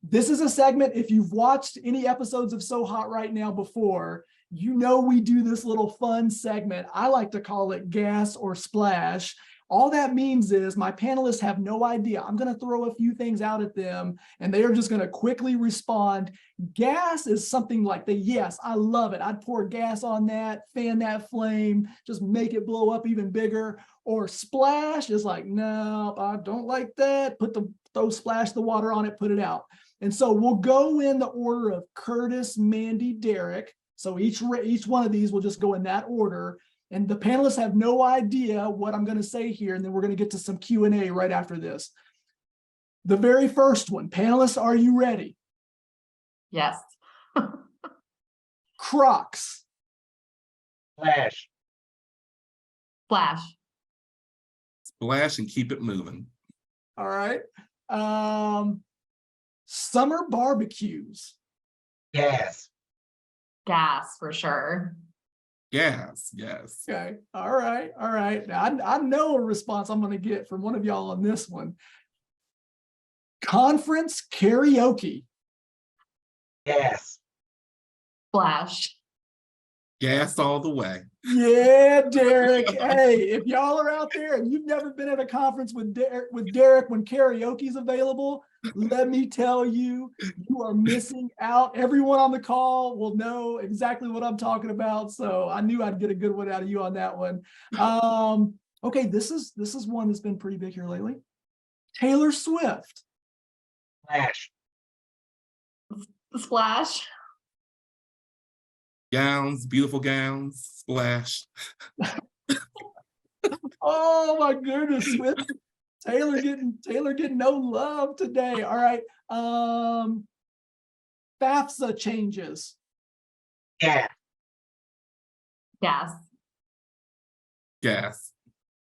S2: This is a segment, if you've watched any episodes of So Hot Right Now before, we do this little fun segment. I like to call it gas or splash. All that means is my panelists have no idea. I'm going to throw a few things out at them and they are just going to quickly respond. Gas is something like yes, I love it. I'd pour gas on that, fan that flame, just make it blow up even bigger. Or splash is like, no, I don't like that. Splash the water on it, put it out. And so we'll go in the order of Curtis, Mandy, Derek. So each one of these will just go in that order. And the panelists have no idea what I'm going to say here. And then we're going to get to some Q&A right after this. The very first one, panelists, are you ready?
S4: Yes.
S2: Crocs.
S3: Flash.
S4: Splash.
S5: Splash and keep it moving.
S2: All right. Summer barbecues.
S3: Gas.
S4: Gas, for sure.
S5: Yes.
S2: Okay. All right. Now, I know a response I'm going to get from one of y'all on this one. Conference karaoke.
S3: Gas.
S2: Splash.
S5: Gas all the way.
S2: Yeah, Derek. Hey, if y'all are out there and you've never been at a conference with Derek when karaoke is available, let me tell you, you are missing out. Everyone on the call will know exactly what I'm talking about. So I knew I'd get a good one out of you on that one. Okay, this is one that's been pretty big here lately. Taylor Swift.
S3: Flash.
S4: Splash.
S5: Gowns, beautiful gowns, splash.
S2: Oh my goodness, Taylor getting no love today. All right. FAFSA changes.
S3: Yeah.
S4: Yes.
S5: Gas.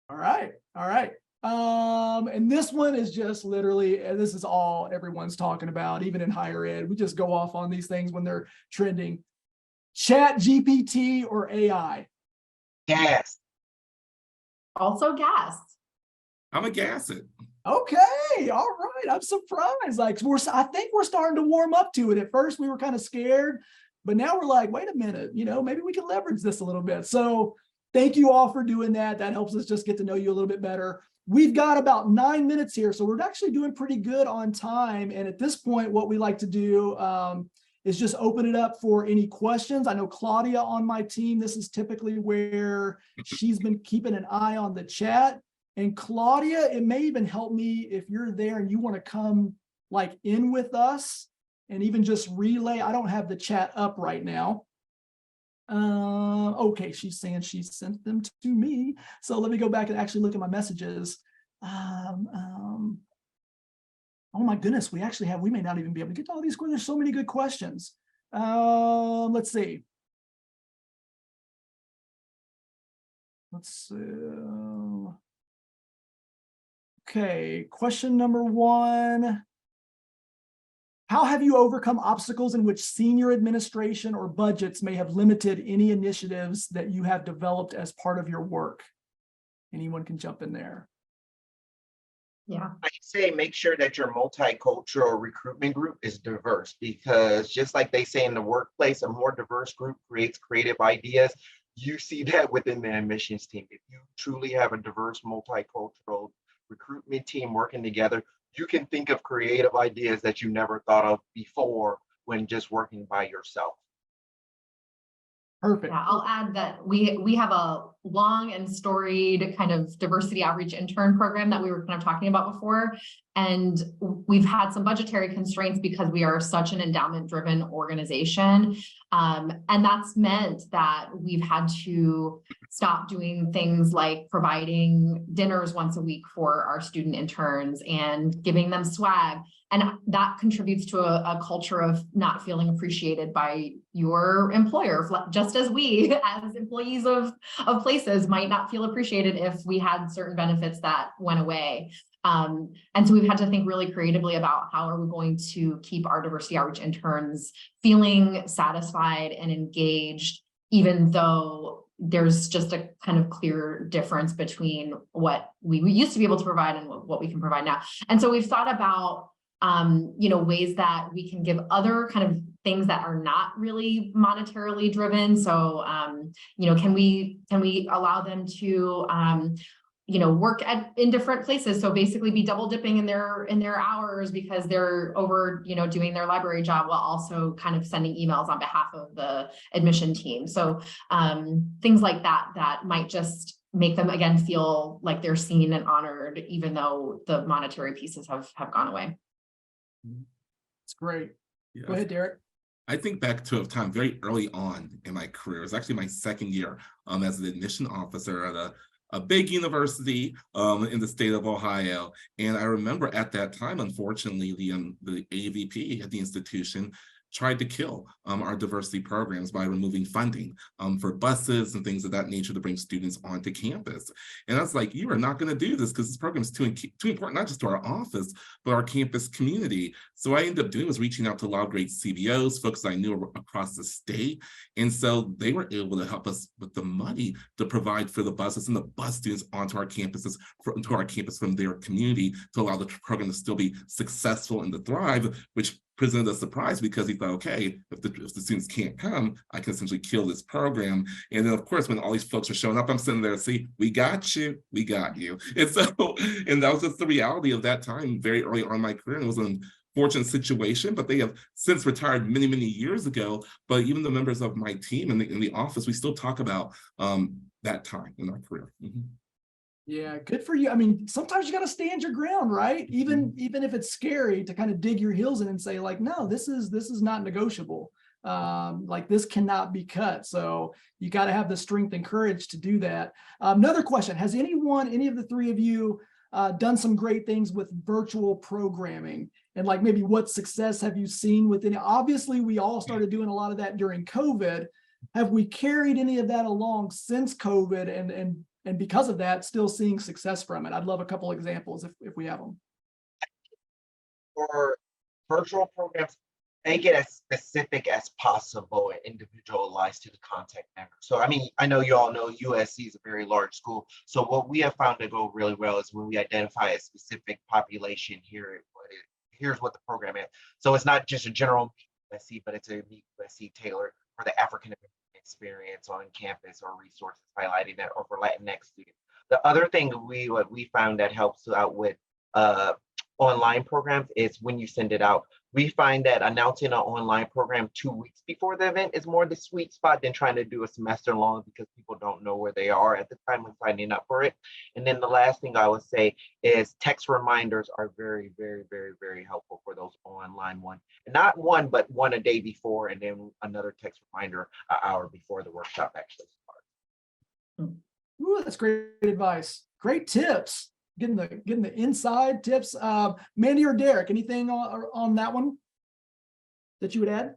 S2: All right. All right. And this one is just literally, this is all everyone's talking about, even in higher ed. We just go off on these things when they're trending. Chat GPT or AI?
S3: Gas.
S4: Also gas.
S5: I'm a gas it.
S2: Okay, all right. I'm surprised. Like I think we're starting to warm up to it. At first, we were kind of scared, but now we're like, wait a minute, maybe we can leverage this a little bit. So thank you all for doing that. That helps us just get to know you a little bit better. We've got about 9 minutes here, so we're actually doing pretty good on time. And at this point, what we like to do is just open it up for any questions. I know Claudia on my team, this is typically where she's been keeping an eye on the chat. And Claudia, it may even help me if you're there and you want to come like in with us and even just relay. I don't have the chat up right now. Okay, she's saying she sent them to me. So let me go back and actually look at my messages. Oh my goodness, we may not even be able to get to all these questions. There's so many good questions. Let's see. Let's see. Okay, question number 1. How have you overcome obstacles in which senior administration or budgets may have limited any initiatives that you have developed as part of your work? Anyone can jump in there.
S4: Yeah.
S3: I say make sure that your multicultural recruitment group is diverse, because just like they say in the workplace, a more diverse group creates creative ideas. You see that within the admissions team. If you truly have a diverse multicultural recruitment team working together, you can think of creative ideas that you never thought of before when just working by yourself.
S2: Perfect.
S4: Yeah, I'll add that we have a long and storied kind of diversity outreach intern program that we were kind of talking about before. And we've had some budgetary constraints because we are such an endowment-driven organization. And that's meant that we've had to stop doing things like providing dinners once a week for our student interns and giving them swag. And that contributes to a culture of not feeling appreciated by your employer, just as we as employees of places might not feel appreciated if we had certain benefits that went away. And so we've had to think really creatively about how are we going to keep our diversity outreach interns feeling satisfied and engaged, even though there's just a kind of clear difference between what we used to be able to provide and what we can provide now. And so we've thought about ways that we can give other kind of things that are not really monetarily driven. So, can we allow them to, work in different places? So basically be double dipping in their hours because they're over, doing their library job while also kind of sending emails on behalf of the admission team. So, things like that might just make them again feel like they're seen and honored, even though the monetary pieces have gone away.
S2: It's great.
S5: Yes.
S2: Go ahead, Derek.
S5: I think back to a time very early on in my career. It was actually my second year as an admission officer at a big university in the state of Ohio. And I remember at that time, unfortunately, the AVP at the institution tried to kill our diversity programs by removing funding for buses and things of that nature to bring students onto campus. And I was like, you are not going to do this because this program is too important, not just to our office, but our campus community. So what I ended up doing was reaching out to a lot of great CBOs, folks I knew across the state. And so they were able to help us with the money to provide for the buses and the bus students onto our campuses, to our campus from their community, to allow the program to still be successful and to thrive, which presented a surprise because he thought, okay, if the students can't come, I can essentially kill this program. And then of course, when all these folks are showing up, I'm sitting there, see, we got you. And so, and that was just the reality of that time, very early on in my career. And it was an unfortunate situation, but they have since retired many, many years ago. But even the members of my team in the office, we still talk about that time in our career. Mm-hmm.
S2: Yeah, good for you. I mean, sometimes you got to stand your ground, right? Even if it's scary to kind of dig your heels in and say like, no, this is not negotiable. Like this cannot be cut. So you got to have the strength and courage to do that. Another question, has any of the three of you done some great things with virtual programming? And like maybe what success have you seen within it? Obviously, we all started doing a lot of that during COVID. Have we carried any of that along since COVID and because of that, still seeing success from it? I'd love a couple examples if we have them.
S3: For virtual programs, make it as specific as possible and individualized to the contact member. So, I mean, I know you all know USC is a very large school. So what we have found to go really well is when we identify a specific population here, here's what the program is. So it's not just a general USC, but it's a USC tailored for the African American experience on campus or resources highlighting that, or for Latinx students. The other thing what we found that helps out with online programs is when you send it out. We find that announcing an online program 2 weeks before the event is more the sweet spot than trying to do a semester long, because people don't know where they are at the time of signing up for it. And then the last thing I would say is text reminders are very, very, very, very helpful for those online ones. And not one, but one a day before, and then another text reminder an hour before the workshop actually starts.
S2: Ooh, that's great advice. Great tips. Getting the inside tips. Mandy or Derek, anything on that one that you would add?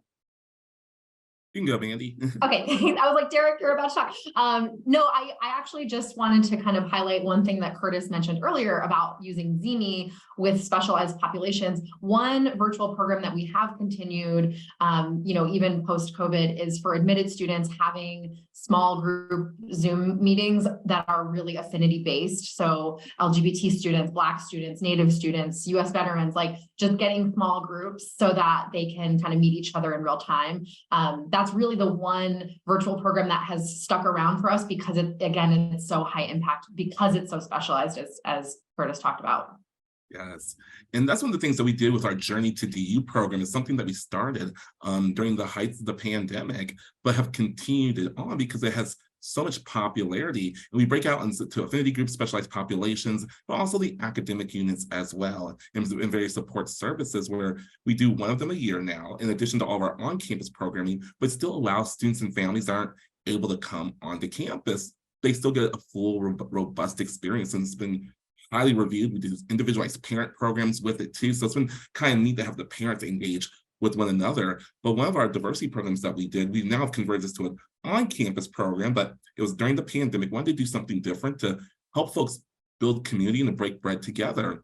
S5: You can go, Mandy.
S4: Okay, I was like, Derek, you're about to talk. No, I actually just wanted to kind of highlight one thing that Curtis mentioned earlier about using ZME with specialized populations. One virtual program that we have continued, even post-COVID, is for admitted students having small group Zoom meetings that are really affinity based. So LGBT students, Black students, Native students, US veterans, like just getting small groups so that they can kind of meet each other in real time. That's really the one virtual program that has stuck around for us because it's so high impact, because it's so specialized, as Curtis talked about.
S5: Yes, and that's one of the things that we did with our Journey to DU program. Is something that we started during the heights of the pandemic, but have continued it on because it has so much popularity. And we break out into affinity groups, specialized populations, but also the academic units as well, and various support services where we do one of them a year now, in addition to all of our on-campus programming, but still allow students and families that aren't able to come onto campus. They still get a full, robust experience, and it's been highly reviewed. We do individualized parent programs with it too. So it's been kind of neat to have the parents engage with one another. But one of our diversity programs that we did, we now have converted this to an on-campus program, but it was during the pandemic. We wanted to do something different to help folks build community and to break bread together.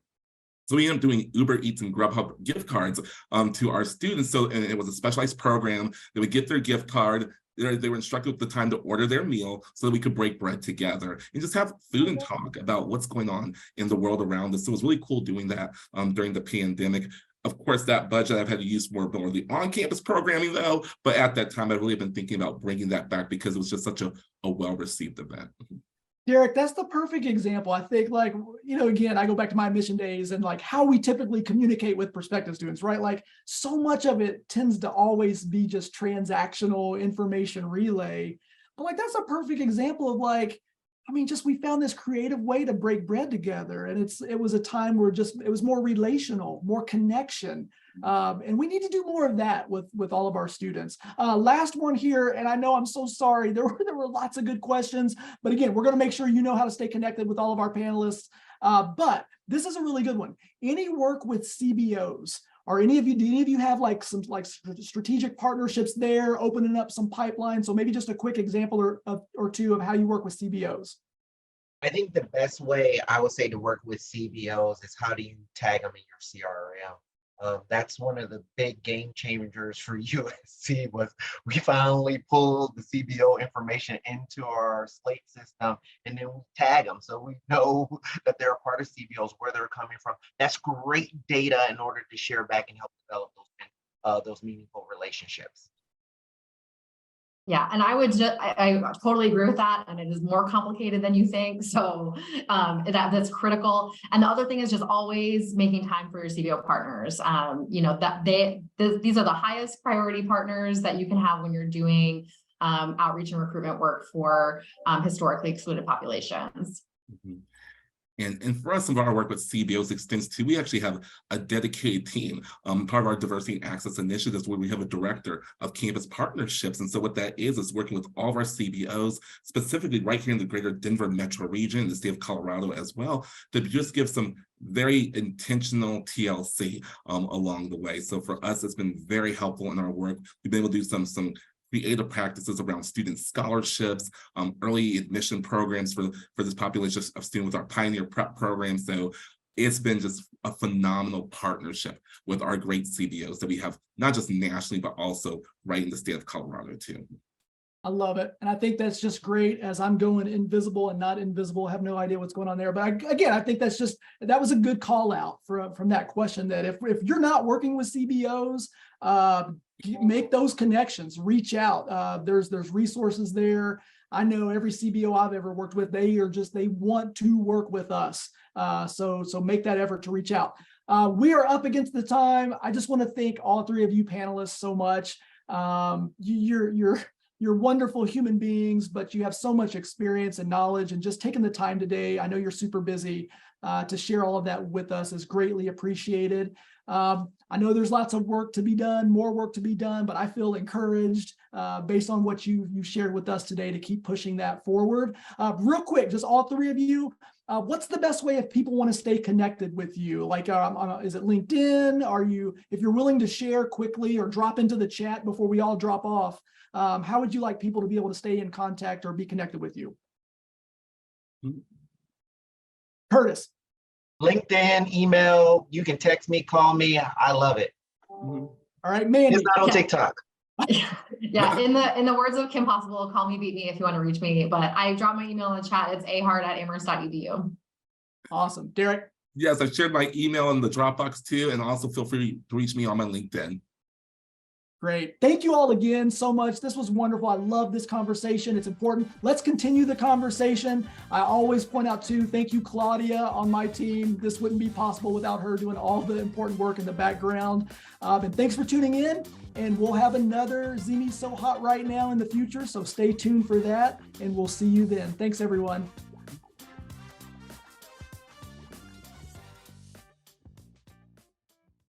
S5: So we ended up doing Uber Eats and Grubhub gift cards to our students. So, and it was a specialized program. They would get their gift card. They were instructed with the time to order their meal so that we could break bread together and just have food and talk about what's going on in the world around us. So it was really cool doing that during the pandemic. Of course, that budget I've had to use more the on-campus programming though, but at that time, I've really been thinking about bringing that back because it was just such a well-received event.
S2: Derek, that's the perfect example. I think, like, again, I go back to my admission days and like how we typically communicate with prospective students, right? Like so much of it tends to always be just transactional information relay. But like, that's a perfect example of like, we found this creative way to break bread together. And it was a time where it was more relational, more connection. And we need to do more of that with all of our students. Last one here, and I know I'm so sorry, there were lots of good questions, but again, we're going to make sure you know how to stay connected with all of our panelists. But this is a really good one. Any work with CBOs? Or do any of you have like some strategic partnerships there, opening up some pipelines? So maybe just a quick example or two of how you work with CBOs.
S3: I think the best way I would say to work with CBOs is how do you tag them in your CRM? That's one of the big game changers for USC was we finally pulled the CBO information into our slate system, and then we tag them so we know that they're a part of CBOs, where they're coming from. That's great data in order to share back and help develop those meaningful relationships.
S4: Yeah, and I totally agree with that. And it is more complicated than you think. So that's critical. And the other thing is just always making time for your CBO partners. These are the highest priority partners that you can have when you're doing outreach and recruitment work for historically excluded populations.
S5: Mm-hmm. And for us, some of our work with CBOs extends to, we actually have a dedicated team. Part of our diversity and access initiatives where we have a director of campus partnerships. And so what that is working with all of our CBOs, specifically right here in the greater Denver metro region, the state of Colorado as well, to just give some very intentional TLC along the way. So for us, it's been very helpful in our work. We've been able to do some creative practices around student scholarships, early admission programs for this population of students with our Pioneer Prep program. So it's been just a phenomenal partnership with our great CBOs that we have, not just nationally, but also right in the state of Colorado too.
S2: I love it. And I think that's just great as I'm going invisible and not invisible. I have no idea what's going on there. But again, I think that was a good call out from that question, that if you're not working with CBOs, make those connections, reach out. There's resources there. I know every CBO I've ever worked with, they want to work with us. So make that effort to reach out. We are up against the time. I just want to thank all three of you panelists so much. You're wonderful human beings, but you have so much experience and knowledge, and just taking the time today, I know you're super busy, to share all of that with us is greatly appreciated. I know there's lots of work to be done, more work to be done, but I feel encouraged based on what you shared with us today to keep pushing that forward. Real quick, just all three of you, what's the best way if people want to stay connected with you? Like, is it LinkedIn? If you're willing to share quickly or drop into the chat before we all drop off, how would you like people to be able to stay in contact or be connected with you? Curtis.
S3: LinkedIn, email, you can text me, call me. I love it.
S2: All right, Mandy.
S3: It's not on TikTok.
S4: Yeah, in the words of Kim Possible, call me, beat me if you want to reach me. But I dropped my email in the chat. It's ahart@amherst.edu.
S2: Awesome. Derek?
S5: Yes, I shared my email in the Dropbox too, and also feel free to reach me on my LinkedIn.
S2: Great. Thank you all again so much. This was wonderful. I love this conversation. It's important. Let's continue the conversation. I always point out too, thank you, Claudia, on my team. This wouldn't be possible without her doing all the important work in the background. And thanks for tuning in. And we'll have another Zini's So Hot Right Now in the future. So stay tuned for that, and we'll see you then. Thanks, everyone.